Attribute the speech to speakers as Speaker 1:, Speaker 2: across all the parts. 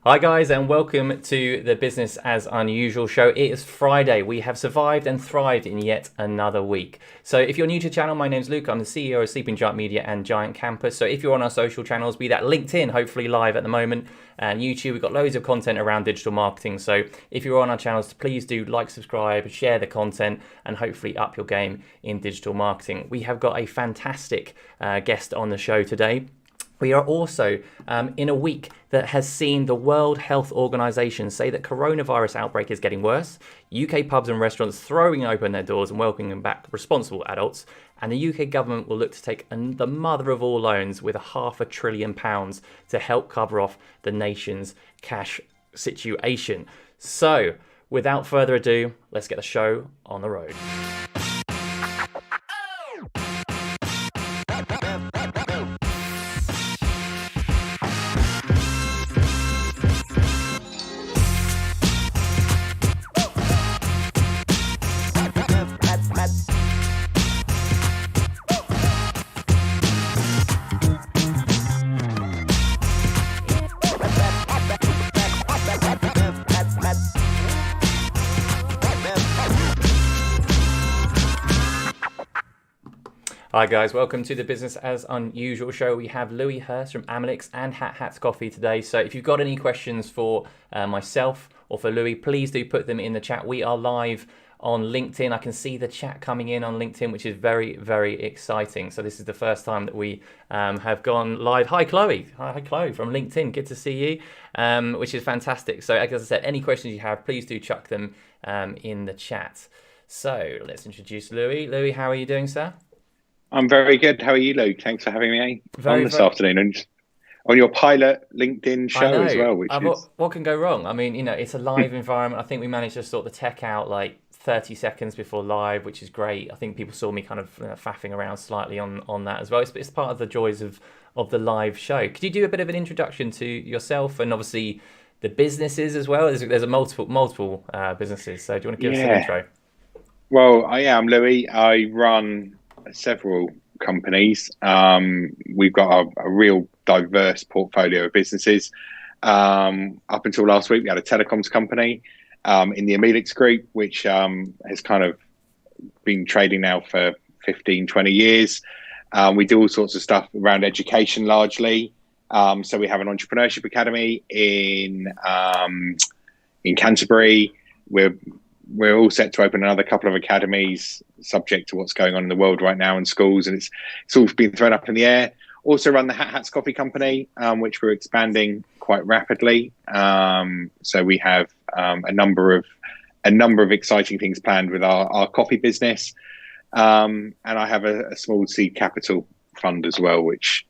Speaker 1: Hi guys, and welcome to the Business as Unusual show. It is Friday. We have survived and thrived in yet another week. So if you're new to the channel, my name's Luke. I'm the CEO of Sleeping Giant Media and Giant Campus. So if you're on our social channels, be that LinkedIn, hopefully live at the moment, and YouTube, we've got loads of content around digital marketing. So if you're on our channels, please do like, subscribe, share the content, and hopefully up your game in digital marketing. We have got a fantastic guest on the show today. We are also in a week that has seen the World Health Organization say that coronavirus outbreak is getting worse, UK pubs and restaurants throwing open their doors and welcoming back responsible adults, and the UK government will look to take the mother of all loans with £500 billion to help cover off the nation's cash situation. So, without further ado, let's get the show on the road. Hi guys, welcome to the Business as Unusual show. We have Hurst from Amelix and HatHats coffee today. So if you've got any questions for myself or for Louis, please do put them in the chat. We are live on LinkedIn. I can see the chat coming in on LinkedIn, which is very, very exciting. So this is the first time that we have gone live. Hi Chloe. Hi Chloe from LinkedIn. Good to see you, which is fantastic. So as I said, any questions you have, please do chuck them in the chat. So let's introduce Louis. Louis, how are you doing, sir?
Speaker 2: I'm very good. How are you, Luke? Thanks for having me on this afternoon and on your pilot LinkedIn show as well. Which is...
Speaker 1: What can go wrong? I mean, you know, it's a live environment. I think we managed to sort the tech out like 30 seconds before live, which is great. I think people saw me kind of faffing around slightly on that as well. It's part of the joys of the live show. Could you do a bit of an introduction to yourself and obviously the businesses as well? There's a multiple businesses. So do you want to give us an intro?
Speaker 2: Well, I am Louis. I run several companies. We've got a real diverse portfolio of businesses. Up until last week, we had a telecoms company in the Amelix group, which has kind of been trading now for 15, 20 years. We do all sorts of stuff around education largely. So we have an entrepreneurship academy in Canterbury. We're all set to open another couple of academies subject to what's going on in the world right now in schools, and it's all been thrown up in the air. Also run the HatHats coffee company, which we're expanding quite rapidly. So we have a number of exciting things planned with our coffee business. And I have a small seed capital fund as well, which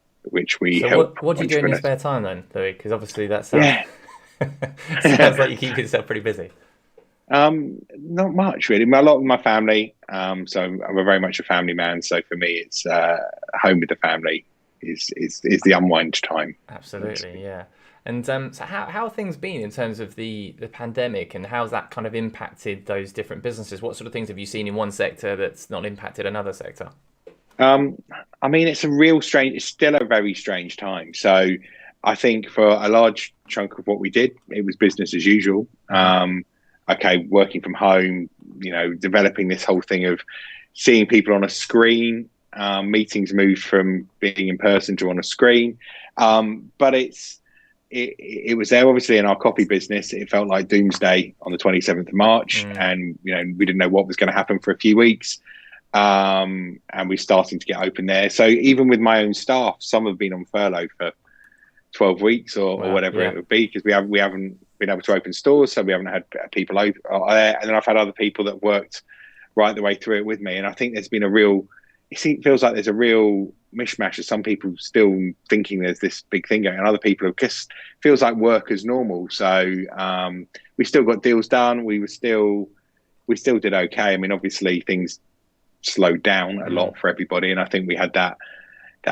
Speaker 2: we help.
Speaker 1: What do you do in your spare time then, Louis? Because obviously that sounds sounds like you keep yourself pretty busy.
Speaker 2: Not much really. A lot with my family. So I'm very much a family man. So for me, it's home with the family is the unwind time.
Speaker 1: Absolutely, yeah. And so how have things been in terms of the pandemic, and how's that kind of impacted those different businesses? What sort of things have you seen in one sector that's not impacted another sector?
Speaker 2: I mean, it's still a very strange time. So I think for a large chunk of what we did, it was business as usual. Okay, working from home, you know, developing this whole thing of seeing people on a screen, meetings moved from being in person to on a screen. But it was there obviously in our coffee business. It felt like doomsday on the 27th of March. And, you know, we didn't know what was going to happen for a few weeks. And we're starting to get open there. So even with my own staff, some have been on furlough for 12 weeks or whatever it would be, because we haven't been able to open stores, so we haven't had people open there. And then I've had other people that worked right the way through it with me. And I think there's been it feels like there's a real mishmash of some people still thinking there's this big thing going, and other people have just feels like work as normal. So we still got deals done. We still did okay. I mean, obviously things slowed down a lot for everybody, and I think we had that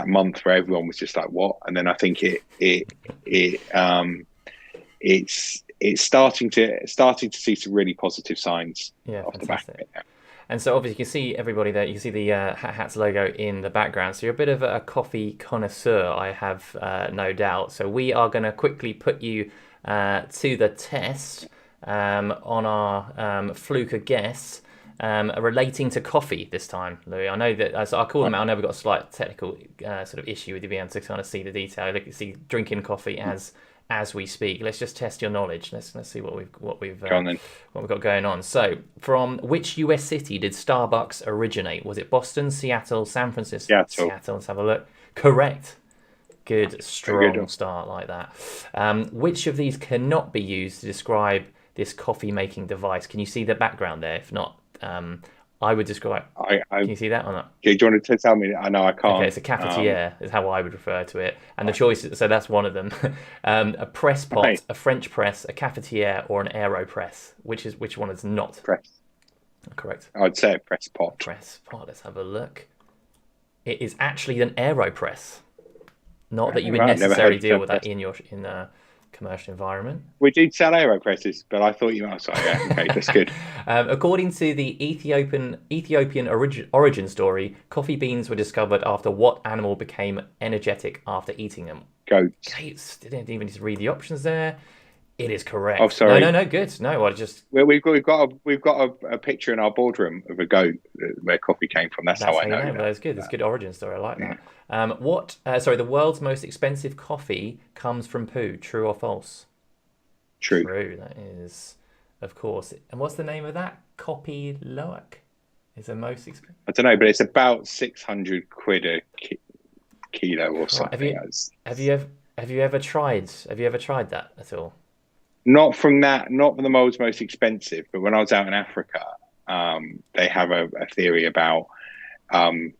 Speaker 2: month where everyone was just like, what? And then I think it's starting to see some really positive signs off the back of it now.
Speaker 1: And so obviously you can see everybody there. You can see the HatHats logo in the background. So you're a bit of a coffee connoisseur, I have no doubt. So we are going to quickly put you to the test on our Fluker guess relating to coffee this time, Louis. I know that, so I'll call them out. I know we've got a slight technical sort of issue with you being able to kind of see the detail. Look, see drinking coffee as we speak. Let's just test your knowledge. Let's see what we've got going on. So, from which US city did Starbucks originate? Was it Boston, Seattle, San Francisco? Seattle. Let's have a look. Correct. Good, strong start like that. Which of these cannot be used to describe this coffee making device? Can you see the background there? If not, I would describe. Can you see that or not?
Speaker 2: Do you want to tell me? I know I can't.
Speaker 1: Okay, it's a cafetiere is how I would refer to it. And the choices, so that's one of them. A press pot, a French press, a cafetiere, or an AeroPress. Which one is not?
Speaker 2: Press.
Speaker 1: Correct.
Speaker 2: I'd say a press pot.
Speaker 1: Press pot. Let's have a look. It is actually an AeroPress. Not that you would necessarily deal with that in a commercial environment.
Speaker 2: We did sell AeroPresses, but I thought you might. Sorry, yeah, okay, that's good.
Speaker 1: According to the Ethiopian origin story, coffee beans were discovered after what animal became energetic after eating them?
Speaker 2: Goats.
Speaker 1: Didn't even need to read the options there. It is correct.
Speaker 2: Oh, sorry.
Speaker 1: No, good. No, I just.
Speaker 2: Well, we've got a picture in our boardroom of a goat where coffee came from. That's how I know.
Speaker 1: That. That's good. That's a good origin story. I like that. The world's most expensive coffee comes from poo. True or false?
Speaker 2: True.
Speaker 1: That is, of course. And what's the name of that? Kopi Loak is the most expensive.
Speaker 2: I don't know, but it's about 600 quid a kilo or something.
Speaker 1: Have you ever tried that at all?
Speaker 2: Not from the world's most expensive, but when I was out in Africa, they have a theory about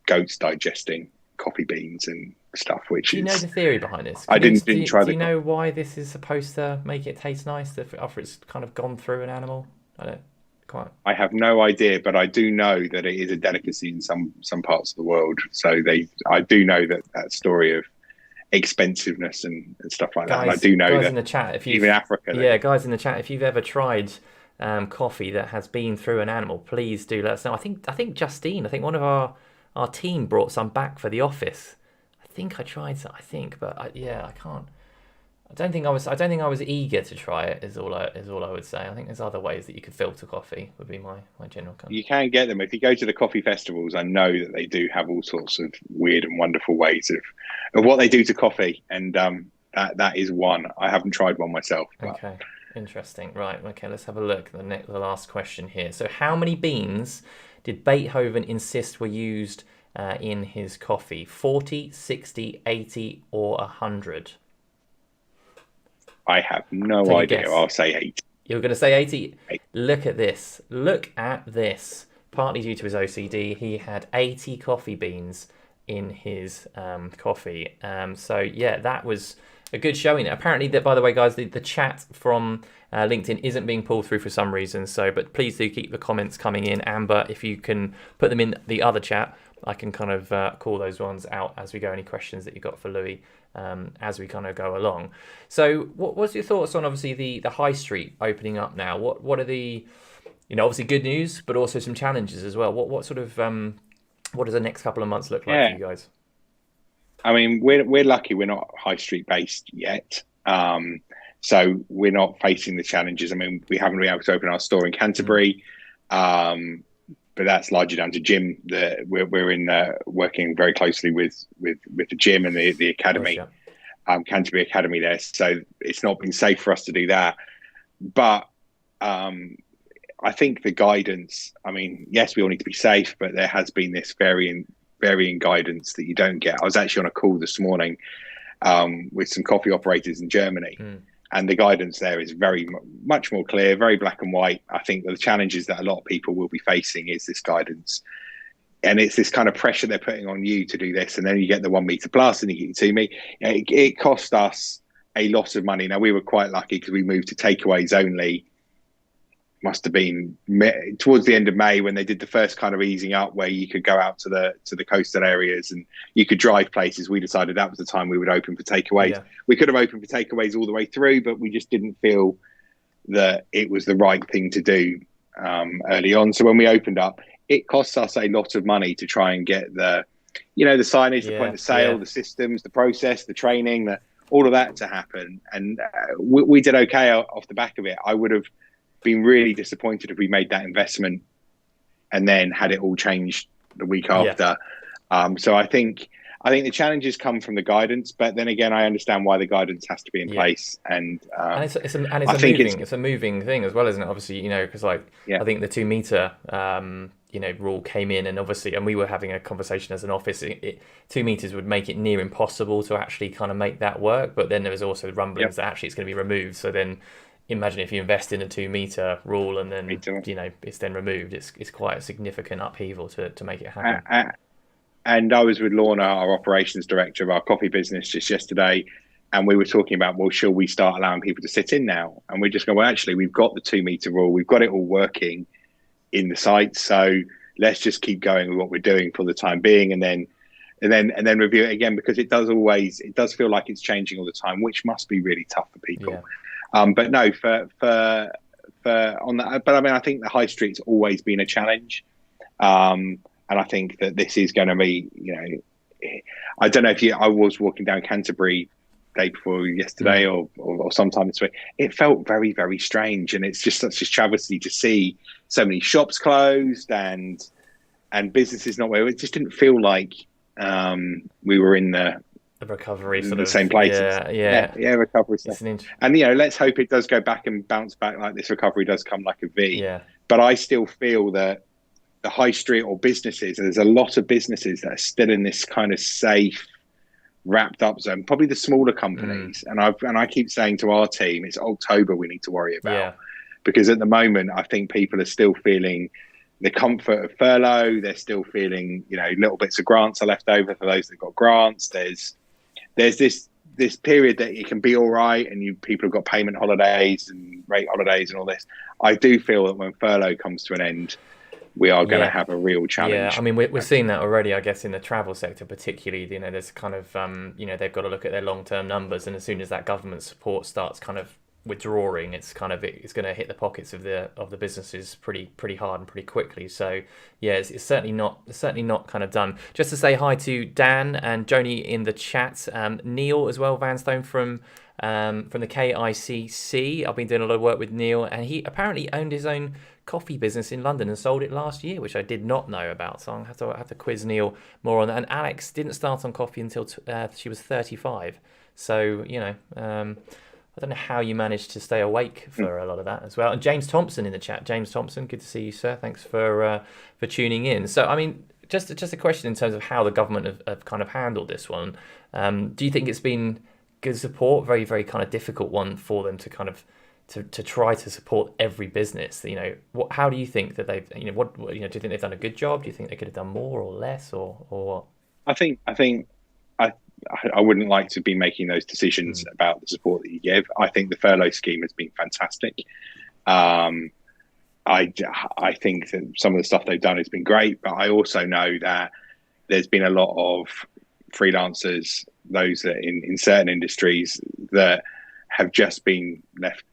Speaker 2: goats digesting coffee beans and stuff. Do
Speaker 1: you know the theory behind this?
Speaker 2: I didn't try.
Speaker 1: Do you know why this is supposed to make it taste nice after it's kind of gone through an animal? I don't quite.
Speaker 2: I have no idea, but I do know that it is a delicacy in some parts of the world. So I do know that story of expensiveness and stuff like that. And I do know
Speaker 1: guys
Speaker 2: that
Speaker 1: in the chat, if
Speaker 2: even Africa.
Speaker 1: Guys in the chat, if you've ever tried coffee that has been through an animal, please do let us know. I think Justine, one of our team brought some back for the office. I think I tried some. But I can't. I don't think I was eager to try it. Is all I would say. I think there's other ways that you could filter coffee. Would be my general comment.
Speaker 2: You can get them if you go to the coffee festivals. I know that they do have all sorts of weird and wonderful ways of what they do to coffee, and that is one. I haven't tried one myself. But...
Speaker 1: Okay, interesting. Right. Okay, let's have a look. The last question here. So, how many beans did Beethoven insist were used in his coffee? 40, 60, 80, or 100?
Speaker 2: I have no idea. I'll say 80.
Speaker 1: You're going to say 80? Look at this. Partly due to his OCD, he had 80 coffee beans in his coffee. That was a good showing. Apparently, by the way, guys, the chat from LinkedIn isn't being pulled through for some reason. But please do keep the comments coming in. Amber, if you can put them in the other chat, I can kind of call those ones out as we go. Any questions that you got for Louis as we kind of go along. So what's your thoughts on obviously the high street opening up now? What are the, obviously good news, but also some challenges as well. What sort of, what does the next couple of months look like for you guys?
Speaker 2: I mean, we're lucky we're not high street based yet. So we're not facing the challenges. I mean, we haven't been able to open our store in Canterbury. But that's largely down to Jim. We're in working very closely with the gym and the academy, Canterbury Academy there. So it's not been safe for us to do that. But I think the guidance. I mean, yes, we all need to be safe, but there has been this varying guidance that you don't get. I was actually on a call this morning with some coffee operators in Germany. And the guidance there is very much more clear, very black and white. I think the challenges that a lot of people will be facing is this guidance. And it's this kind of pressure they're putting on you to do this. And then you get the 1 meter plus and you get to me. It cost us a lot of money. Now, we were quite lucky because we moved to takeaways only. Must have been towards the end of May when they did the first kind of easing up where you could go out to the coastal areas and you could drive places. We decided that was the time we would open for takeaways. Yeah. We could have opened for takeaways all the way through, but we just didn't feel that it was the right thing to do early on. So when we opened up, it costs us a lot of money to try and get the signage, the point of sale, the systems, the process, the training, all of that to happen, and we did okay off the back of it. I would have been really disappointed if we made that investment and then had it all changed the week after. So I think the challenges come from the guidance, but then again, I understand why the guidance has to be in place. And
Speaker 1: it's a moving thing as well, isn't it? Obviously, because I think the 2 meter rule came in, and obviously, and we were having a conversation as an office. 2 meters would make it near impossible to actually kind of make that work. But then there was also rumblings that actually it's going to be removed. So then, imagine if you invest in a 2 meter rule and then it's then removed. It's quite a significant upheaval to make it happen.
Speaker 2: And I was with Lorna, our operations director of our coffee business, just yesterday, and we were talking about, well, shall we start allowing people to sit in now? And we just go, well, actually, we've got the 2 meter rule, we've got it all working in the site, so let's just keep going with what we're doing for the time being, and then review it again, because it does feel like it's changing all the time, which must be really tough for people. But no, for on that, but I mean, I think the high street's always been a challenge. And I think that this is going to be, I don't know if I was walking down Canterbury day before yesterday or sometime this week. It felt very, very strange. And it's just such a travesty to see so many shops closed and businesses not where it just didn't feel like we were in the
Speaker 1: recovery
Speaker 2: sort of same place. Recovery stuff. And let's hope it does go back and bounce back, like this recovery does come like a V. But I still feel that the high street or businesses, there's a lot of businesses that are still in this kind of safe, wrapped up zone, probably the smaller companies. And I keep saying to our team, it's October we need to worry about, because at the moment I think people are still feeling the comfort of furlough. They're still feeling, little bits of grants are left over for those that got grants. There's this period that it can be all right, and people have got payment holidays and rate holidays and all this. I do feel that when furlough comes to an end, we are going to have a real challenge.
Speaker 1: Yeah, I mean, we're seeing that already, I guess, in the travel sector particularly. There's kind of, they've got to look at their long-term numbers, and as soon as that government support starts kind of withdrawing, it's going to hit the pockets of the businesses pretty hard and pretty quickly. So yeah, it's certainly not kind of done. Just to say hi to Dan and Joni in the chat, Neil as well, Vanstone from the KICC. I've been doing a lot of work with Neil, and he apparently owned his own coffee business in London and sold it last year, which I did not know about. So I have to quiz Neil more on that. And Alex didn't start on coffee until she was 35. So I don't know how you managed to stay awake for a lot of that as well. And James Thompson in the chat. James Thompson, good to see you, sir. Thanks for tuning in. So I mean, just a question in terms of how the government have kind of handled this one. Do you think it's been good support? Very, very kind of difficult one for them to kind of to try to support every business. How do you think that they've? Do you think they've done a good job? Do you think they could have done more or less or?
Speaker 2: I think I wouldn't like to be making those decisions about the support that you give. I think the furlough scheme has been fantastic. I think that some of the stuff they've done has been great, but I also know that there's been a lot of freelancers, those that in certain industries that have just been left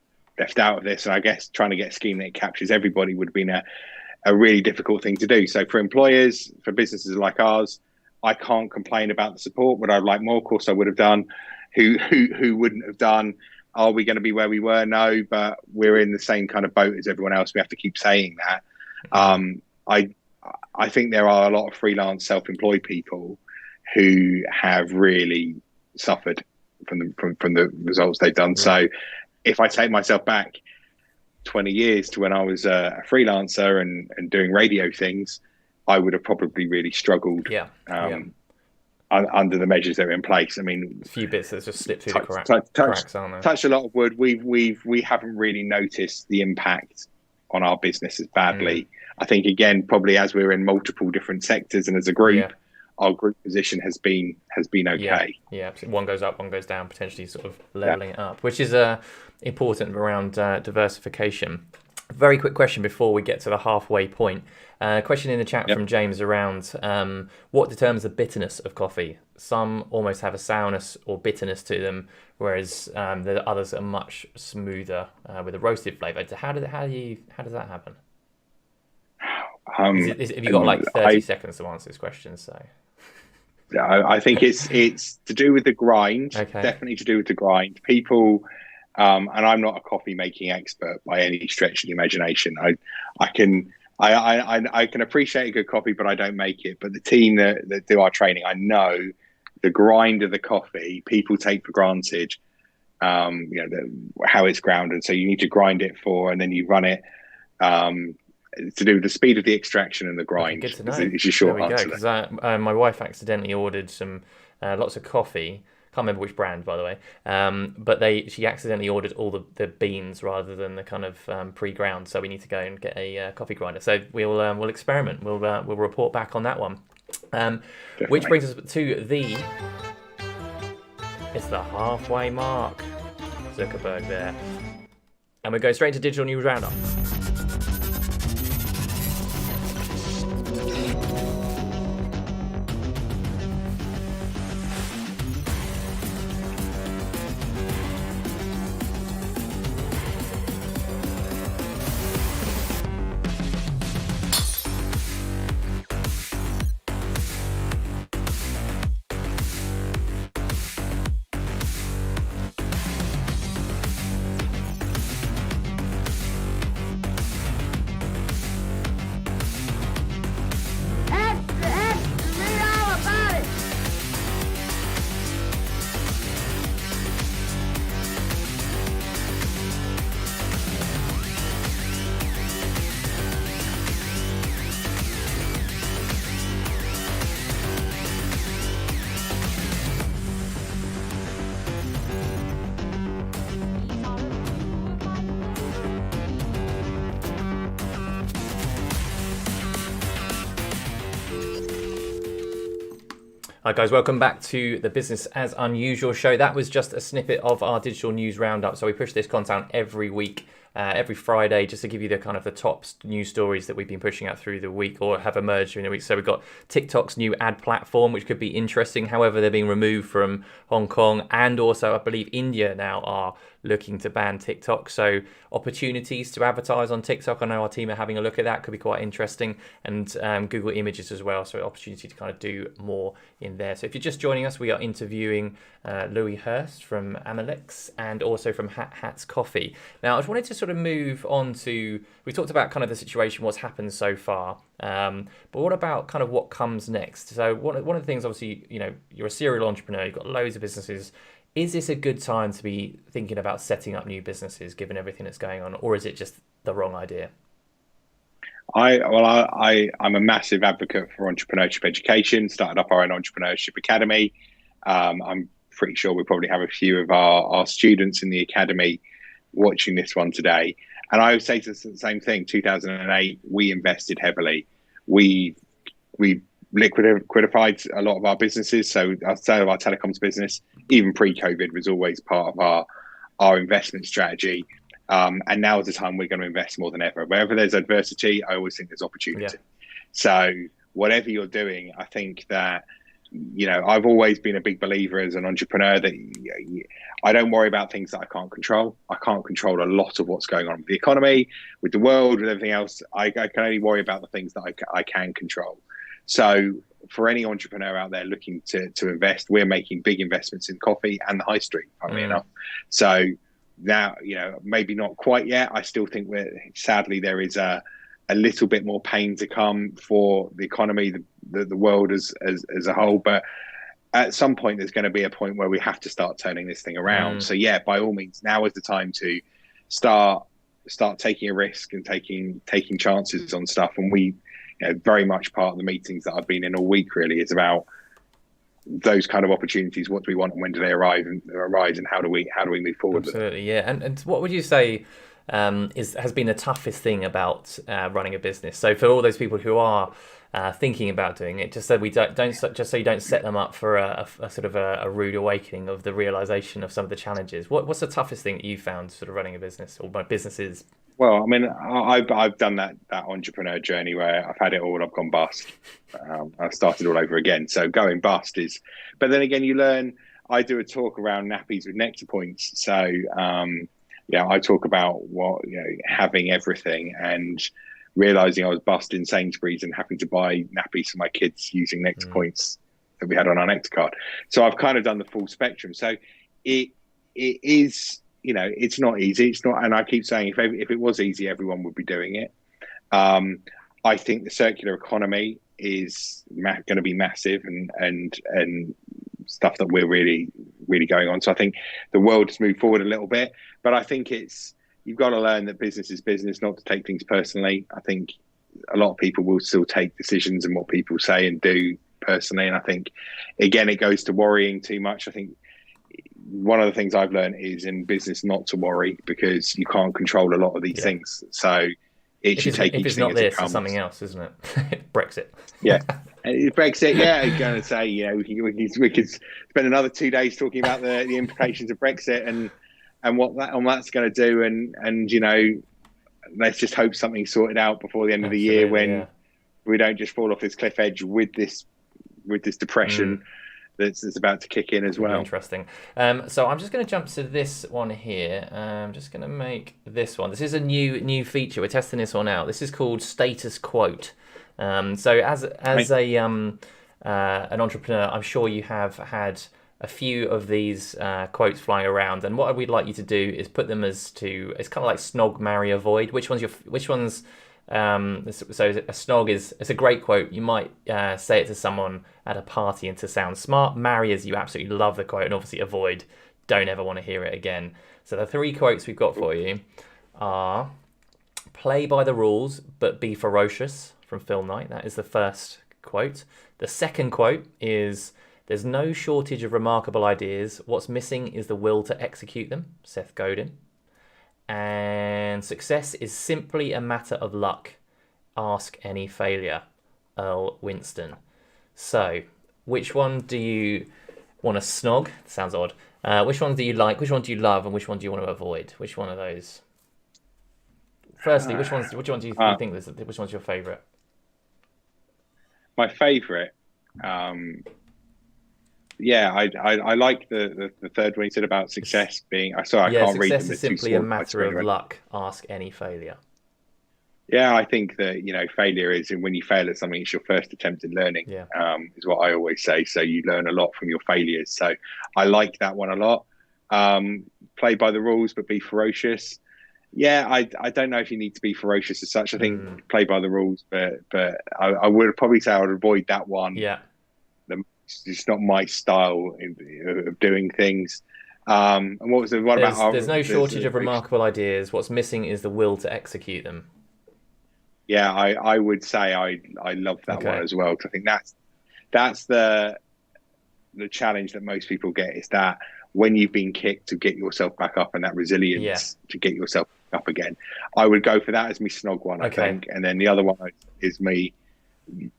Speaker 2: out of this. And I guess trying to get a scheme that captures everybody would have been a really difficult thing to do. So for employers, for businesses like ours, I can't complain about the support. Would I like more? Of course I would have done. Who wouldn't have done? Are we going to be where we were? No, but we're in the same kind of boat as everyone else. We have to keep saying that. I think there are a lot of freelance, self-employed people who have really suffered from the results they've done. So if I take myself back 20 years to when I was a freelancer and doing radio things, I would have probably really struggled under the measures that are in place. I mean,
Speaker 1: a few bits that just slipped through the cracks, aren't they?
Speaker 2: Touched a lot of wood. We haven't really noticed the impact on our business as badly. I think again, probably as we're in multiple different sectors and as a group, our group position has been okay.
Speaker 1: Yeah, one goes up, one goes down, potentially sort of leveling it up, which is important around diversification. Very quick question before we get to the halfway point. Question in the chat from James around what determines the bitterness of coffee. Some almost have a sourness or bitterness to them, whereas the others are much smoother with a roasted flavour. How does that happen? Have you got like 30 seconds to answer this question? So
Speaker 2: I think it's to do with the grind.
Speaker 1: Okay.
Speaker 2: Definitely to do with the grind. People, and I'm not a coffee making expert by any stretch of the imagination. I can I can appreciate a good coffee, but I don't make it. But the team that do our training, I know the grind of the coffee people take for granted. How it's ground, and so you need to grind it and then you run it. To do with the speed of the extraction and the grind.
Speaker 1: Okay, good to know.
Speaker 2: Is your short
Speaker 1: there we
Speaker 2: answer.
Speaker 1: Go, because my wife accidentally ordered some lots of coffee. Can't remember which brand, by the way. But she accidentally ordered all the beans rather than the kind of pre-ground. So we need to go and get a coffee grinder. So we'll experiment. We'll report back on that one. Which brings us to it's the halfway mark. Zuckerberg there, and we go straight to Digital News Roundup. Hi guys, welcome back to the Business as Unusual show. That was just a snippet of our digital news roundup. So we push this content every week, every Friday, just to give you the kind of the top news stories that we've been pushing out through the week or have emerged during the week. So we've got TikTok's new ad platform, which could be interesting. However, they're being removed from Hong Kong, and also I believe India now are looking to ban TikTok. So opportunities to advertise on TikTok. I know our team are having a look at that. Could be quite interesting. And Google Images as well. So opportunity to kind of do more in there. So if you're just joining us, we are interviewing Louis Hurst from Amelix and also from HatHats Coffee. Now, I just wanted to sort of move on to, we talked about kind of the situation, what's happened so far. But what about kind of what comes next? So one of the things, obviously, you know, you're a serial entrepreneur, you've got loads of businesses. Is this a good time to be thinking about setting up new businesses, given everything that's going on, or is it just the wrong idea?
Speaker 2: I'm a massive advocate for entrepreneurship education. Started up our own entrepreneurship academy. I'm pretty sure we probably have a few of our students in the academy watching this one today. And I would say the same thing. 2008, we invested heavily. We liquidified a lot of our businesses. So our sale of our telecoms business, even pre-COVID, was always part of our investment strategy. And now is the time we're going to invest more than ever. Wherever there's adversity, I always think there's opportunity. Yeah. So whatever you're doing, I think that, you know, I've always been a big believer as an entrepreneur that I don't worry about things that I can't control. I can't control a lot of what's going on with the economy, with the world, with everything else. I can only worry about the things that I can control. So for any entrepreneur out there looking to invest, we're making big investments in coffee and the high street, funnily enough. So now, you know, maybe not quite yet. I still think sadly, there is a little bit more pain to come for the economy, the world as a whole. But at some point, there's going to be a point where we have to start turning this thing around. So yeah, by all means, now is the time to start taking a risk and taking chances on stuff. And we, you know, very much part of the meetings that I've been in all week really is about those kind of opportunities. What do we want and when do they arise, and how do we move forward?
Speaker 1: Absolutely, yeah. And what would you say has been the toughest thing about running a business? So for all those people who are thinking about doing it, just so we don't just so you don't set them up for a sort of a rude awakening of the realization of some of the challenges. What's the toughest thing that you found sort of running a business or by businesses?
Speaker 2: Well, I mean, I've done that entrepreneur journey where I've had it all, I've gone bust. I've started all over again. So going bust is, but then again, you learn. I do a talk around nappies with nectar points. So, I talk about having everything and realizing I was bust in Sainsbury's and having to buy nappies for my kids using nectar points that we had on our Nectar card. So I've kind of done the full spectrum. So it is, you know, it's not easy. It's not, and I keep saying if it was easy, everyone would be doing it. I think the circular economy is going to be massive, and stuff that we're really going on. So I think the world has moved forward a little bit, but I think you've got to learn that business is business, not to take things personally. I think a lot of people will still take decisions and what people say and do personally. And I think, again, it goes to worrying too much. I think one of the things I've learned is in business not to worry, because you can't control a lot of these things. So it should take each thing as it comes.
Speaker 1: It's something else, isn't it? Brexit.
Speaker 2: Yeah. Brexit, yeah, I'm going to say, yeah, we could spend another 2 days talking about the implications of Brexit and what that's going to do, and you know, let's just hope something's sorted out before the end of the year, when we don't just fall off this cliff edge with this depression that's about to kick in as well.
Speaker 1: Interesting. So I'm just going to jump to this one here. I'm just going to make this one. This is a new feature. We're testing this one out. This is called Status Quote. So as an entrepreneur, I'm sure you have had a few of these quotes flying around, and what we'd like you to do is put them it's kind of like Snog, marry, avoid. So a Snog it's a great quote. You might say it to someone at a party and to sound smart. Marry is you absolutely love the quote, and obviously avoid, don't ever want to hear it again. So the 3 quotes we've got for you are: play by the rules but be ferocious, from Phil Knight. That is the first quote. The second quote is: there's no shortage of remarkable ideas. What's missing is the will to execute them, Seth Godin. And success is simply a matter of luck. Ask any failure, Earl Winston. So, which one do you want to snog? Sounds odd. Which one do you like? Which one do you love? And which one do you want to avoid? Which one of those? Firstly, which one do you think is? Which one's your favourite?
Speaker 2: My favourite. Yeah, I like the third one. He said about success being. I can't read them.
Speaker 1: Success is simply a matter of luck. Ask any failure.
Speaker 2: Yeah, I think that, you know, failure is when you fail at something, it's your first attempt at learning.
Speaker 1: Yeah.
Speaker 2: Is what I always say. So you learn a lot from your failures. So I like that one a lot. Play by the rules but be ferocious. Yeah, I don't know if you need to be ferocious as such. I think play by the rules, but I would probably say I would avoid that one.
Speaker 1: Yeah.
Speaker 2: It's not my style of doing things. And what was the one about?
Speaker 1: There's no shortage of remarkable ideas. What's missing is the will to execute them.
Speaker 2: Yeah, I would say I love that one as well, because I think that's the challenge that most people get, is that when you've been kicked, to get yourself back up, and that resilience to get yourself up again. I would go for that as my snog one, I think. And then the other one is the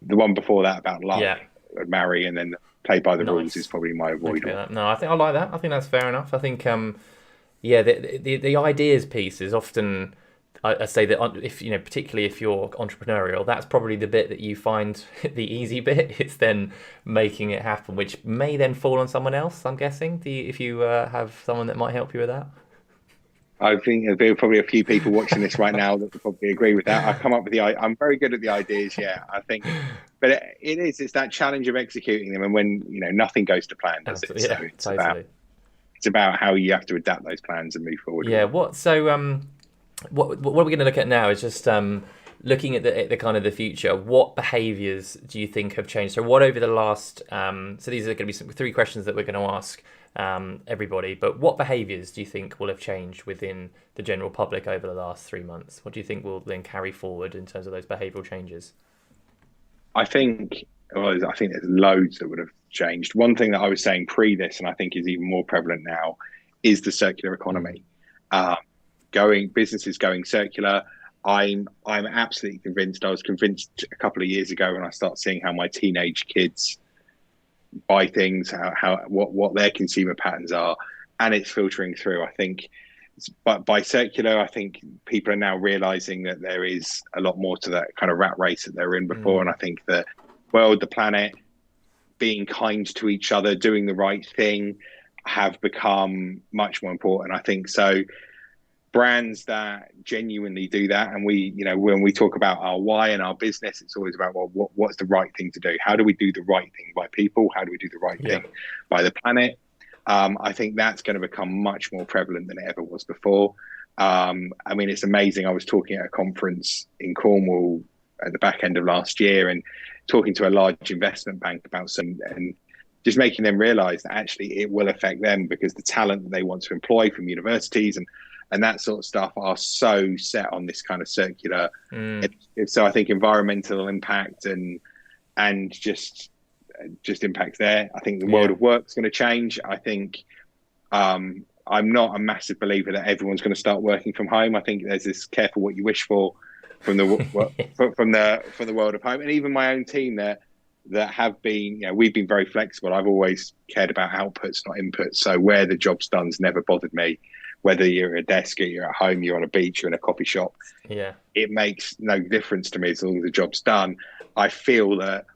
Speaker 2: one before that about luck. Yeah. Marry, and then play by the rules is probably my avoid one.
Speaker 1: No, I think I like that. I think that's fair enough. I think the ideas piece is often, I say that if, you know, particularly if you're entrepreneurial, that's probably the bit that you find the easy bit. It's then making it happen, which may then fall on someone else, I'm guessing. If you have someone that might help you with that.
Speaker 2: I think there are probably a few people watching this right now that would probably agree with that. I've come up with I'm very good at the ideas, I think, but it's that challenge of executing them, and when, you know, nothing goes to plan, does it?
Speaker 1: Yeah,
Speaker 2: so it's about how you have to adapt those plans and move forward.
Speaker 1: Yeah. What we're going to look at now is just looking at the kind of the future. What behaviours do you think have changed? So what over the last so these are going to be some 3 questions that we're going to ask everybody, but what behaviours do you think will have changed within the general public over the last 3 months? What do you think will then carry forward in terms of those behavioural changes?
Speaker 2: I think there's loads that would have changed. One thing that I was saying pre this, and I think is even more prevalent now, is the circular economy. Businesses going circular. I'm absolutely convinced. I was convinced a couple of years ago when I started seeing how my teenage kids buy things, what their consumer patterns are, and it's filtering through. I think, but by circular, I think people are now realizing that there is a lot more to that kind of rat race that they were in before. And I think the world, the planet, being kind to each other, doing the right thing, have become much more important. I think so. brands that genuinely do that. And we, when we talk about our why and our business, it's always about, well, what's the right thing to do? How do we do the right thing by people? How do we do the right thing by the planet? I think that's going to become much more prevalent than it ever was before. I mean, it's amazing. I was talking at a conference in Cornwall at the back end of last year and talking to a large investment bank about some, and just making them realize that actually it will affect them, because the talent that they want to employ from universities and that sort of stuff are so set on this kind of circular. So I think environmental impact and just impacts there. I think the world of work is going to change. I think I'm not a massive believer that everyone's going to start working from home. I think there's this careful what you wish for from the from the world of home, and even my own team that have been, we've been very flexible. I've always cared about outputs, not inputs. So where the job's done's never bothered me. Whether you're at a desk or you're at home, you're on a beach, you're in a coffee shop. Yeah, it makes no difference to me as long as the job's done. I feel that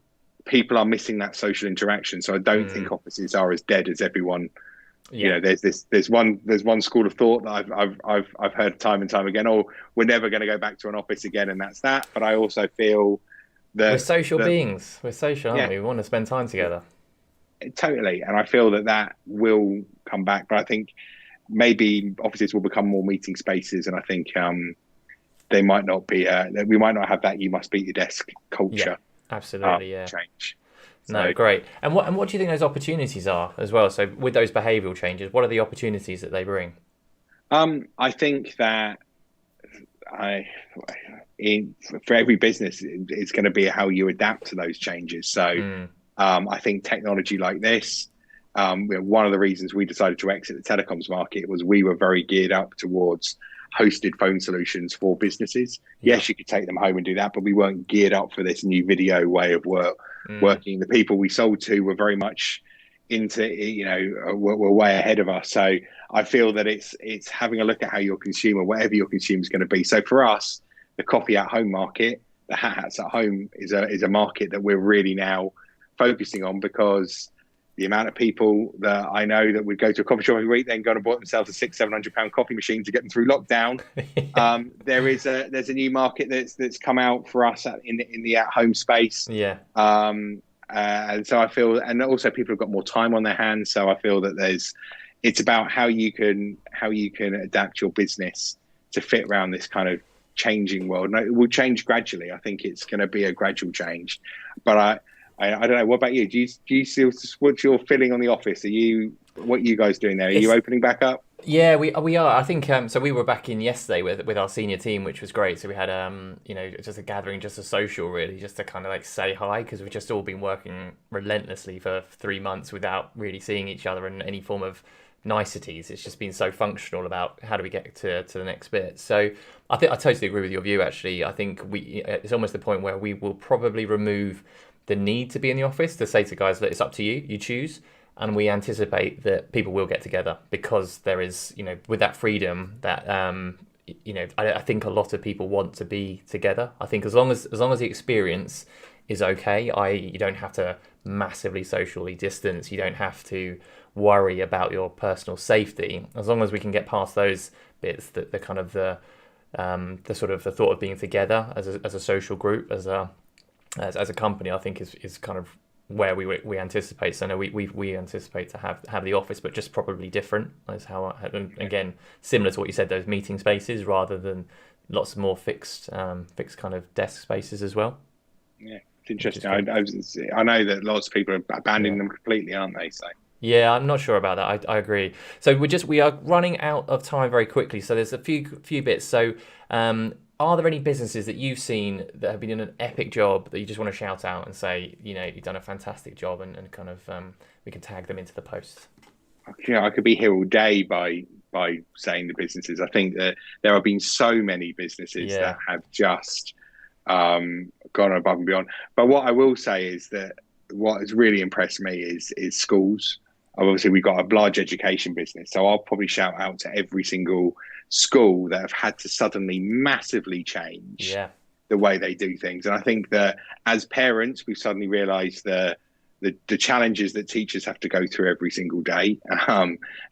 Speaker 2: people are missing that social interaction, so I don't think offices are as dead as everyone. There's one school of thought that I've heard time and time again. Oh, we're never going to go back to an office again, and that's that. But I also feel that
Speaker 1: we're social beings. We're social, aren't we? We want to spend time together.
Speaker 2: Totally, and I feel that will come back. But I think maybe offices will become more meeting spaces, and I think they might not be. We might not have that "you must be at your desk" culture.
Speaker 1: Yeah, absolutely, change. No,
Speaker 2: So,
Speaker 1: great. And what do you think those opportunities are as well? So with those behavioural changes, what are the opportunities that they bring?
Speaker 2: I think that for every business, it's going to be how you adapt to those changes. So I think technology like this, one of the reasons we decided to exit the telecoms market was we were very geared up towards hosted phone solutions for businesses. Yes, you could take them home and do that, but we weren't geared up for this new video way of working. The people we sold to were very much into, were way ahead of us. So I feel that it's having a look at how your consumer, whatever your consumer is going to be. So for us, the coffee at home market, the HatHats at home is a market that we're really now focusing on, because the amount of people that I know that would go to a coffee shop every week, then go and buy themselves a £600-700 coffee machine to get them through lockdown. There's a new market that's come out for us in the at home space. Yeah. And so I feel, and also people have got more time on their hands. So I feel that it's about how you can adapt your business to fit around this kind of changing world. And it will change gradually. I think it's going to be a gradual change, but I don't know. What about you? Do you see what's your feeling on the office? What are you guys doing there? Are you opening back up?
Speaker 1: Yeah, we are. I think so. We were back in yesterday with our senior team, which was great. So we had just a gathering, just a social, really, just to kind of like say hi, because we've just all been working relentlessly for 3 months without really seeing each other in any form of niceties. It's just been so functional about how do we get to the next bit. So I think I totally agree with your view. Actually, I think it's almost the point where we will probably remove the need to be in the office, to say to guys that it's up to you, you choose. And we anticipate that people will get together, because there is, with that freedom that, I think a lot of people want to be together. I think as long as the experience is okay, you don't have to massively socially distance. You don't have to worry about your personal safety. As long as we can get past those bits, the kind of the sort of the thought of being together as a social group, as a company, I think is kind of where we anticipate. So no, we anticipate to have the office, but just probably different. As how, again, similar to what you said, those meeting spaces rather than lots more fixed kind of desk spaces as well.
Speaker 2: Yeah, it's interesting. I know that lots of people are abandoning them completely, aren't they? So.
Speaker 1: Yeah, I'm not sure about that. I agree. So we are running out of time very quickly. So there's a few bits. So are there any businesses that you've seen that have been doing an epic job that you just want to shout out and say, you've done a fantastic job, and kind of we can tag them into the post?
Speaker 2: I could be here all day by saying the businesses. I think that there have been so many businesses that have just gone above and beyond. But what I will say is that what has really impressed me is schools. Obviously, we've got a large education business, so I'll probably shout out to every single school that have had to suddenly massively change the way they do things. And I think that as parents, we've suddenly realised the the challenges that teachers have to go through every single day,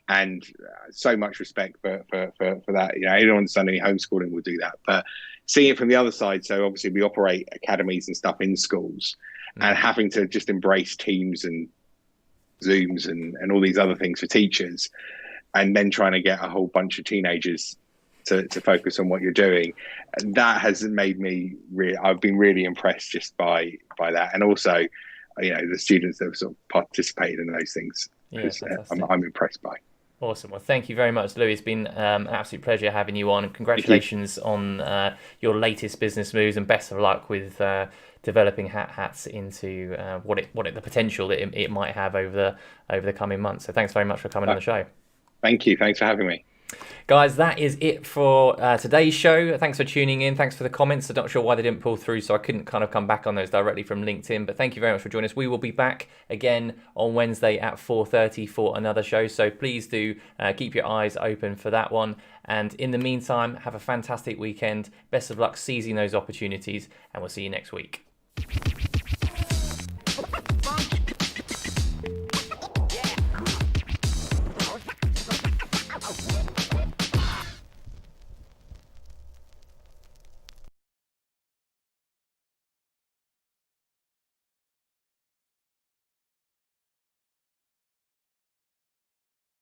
Speaker 2: and so much respect for that. You know, anyone that's done any homeschooling will do that, but seeing it from the other side. So obviously we operate academies and stuff in schools, and having to just embrace Teams and Zooms and all these other things for teachers, and then trying to get a whole bunch of teenagers to focus on what you're doing, that has made me I've been really impressed just by that, and also, you know, the students that have sort of participated in those things.
Speaker 1: Yeah,
Speaker 2: I'm impressed by.
Speaker 1: Awesome. Well, thank you very much, Louis. It's been an absolute pleasure having you on. Congratulations on your latest business moves, and best of luck with developing HatHats into the potential that it might have over the coming months. So thanks very much for coming on the show.
Speaker 2: Thank you. Thanks for having me.
Speaker 1: Guys, that is it for today's show. Thanks for tuning in. Thanks for the comments. I'm not sure why they didn't pull through, so I couldn't kind of come back on those directly from LinkedIn. But thank you very much for joining us. We will be back again on Wednesday at 4:30 for another show. So please do keep your eyes open for that one. And in the meantime, have a fantastic weekend. Best of luck seizing those opportunities, and we'll see you next week.